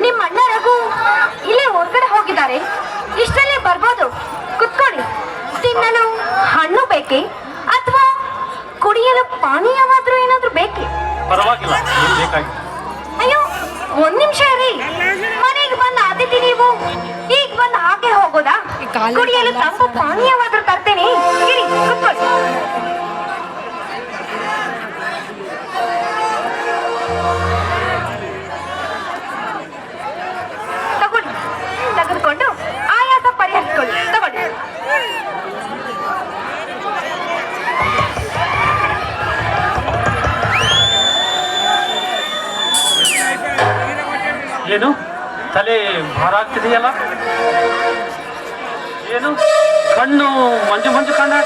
ನಿಮ್ಮ ಅಣ್ಣ ರಘು ಇಲ್ಲೇ ಹೊರಗಡೆ ಹೋಗಿದ್ದಾರೆ. ಇಷ್ಟರಲ್ಲೇ ಬರ್ಬೋದು, ಕುತ್ಕೊಳ್ಳಿ. ತಿನ್ನಲು ಹಣ್ಣು ಬೇಕೇ ಅಥವಾ ಕುಡಿಯಲು ಪಾನೀಯವಾದ್ರೂ ಏನಾದ್ರೂ ಬೇಕೇ? ಪರವಾಗಿಲ್ಲ, ಅಯ್ಯೋ ಒಂದ್ ನಿಮಿಷ ರೀ, ಮನೆಗೆ ಬಂದ ಅತಿಥಿ ನೀವು ಈಗ ಬಂದು ಹಾಗೆ ಹೋಗೋದಾ? ಕುಡಿಯಲು ತಂಪು ಪಾನೀಯವಾದ್ರೂ ತರ್ತೇನೆ, ಇರಿ ಕುತ್ಕೊಳ್ಳಿ. ತಗೊಳ್ಳಿ, ತೆಗೆದುಕೊಂಡು ಆಯಾಸ ಪರಿಹರಿಸ್ಕೊಳ್ಳಿ. ತಗೊಳ್ಳಿ. ಏನು ತಲೆ ಭಾರ ಆಗ್ತಿದೆಯಲ್ಲ? ಏನು ಕಣ್ಣು ಮಂಜು ಮಂಜು ಕಣ್ಣು?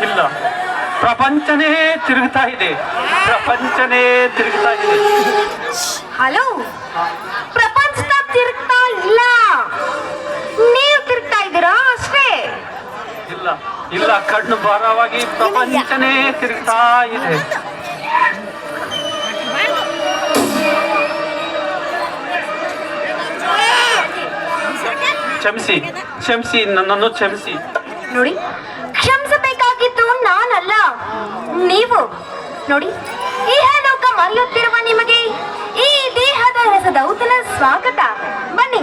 ಇಲ್ಲ, ಪ್ರಪಂಚನೇ ತಿರುಗ್ತಾ ಇದೆ, ಪ್ರಪಂಚನೇ ತಿರುಗ್ತಾ ಇದೆ. ಹಲೋ, ಪ್ರಪಂಚ ತಿರುಗ್ತಾ ಇಲ್ಲ, ನೀವು ತಿರುಗ್ತಾ ಇದ್ದೀರಾ ಅಷ್ಟೇ. ಇಲ್ಲ ಇಲ್ಲ, ಕಣ್ಣು ಭಾರವಾಗಿ ಪ್ರಪಂಚನೇ ತಿರುಗ್ತಾ ಇದೆ. ಕ್ಷಮಿಸಿ ಕ್ಷಮಿಸಿ, ನನ್ನನ್ನು ಕ್ಷಮಿಸಿ. ನೋಡಿ, ಕ್ಷಮಿಸಬೇಕಾಗಿತ್ತು ನಾನಲ್ಲ, ನೀವು. ನೋಡಿ, ಇಹಲೋಕ ಮರೆಯುತ್ತಿರುವ ನಿಮಗೆ ಈ ದೇಹದ ರಸದೌತಣ ಸ್ವಾಗತ. ಬನ್ನಿ.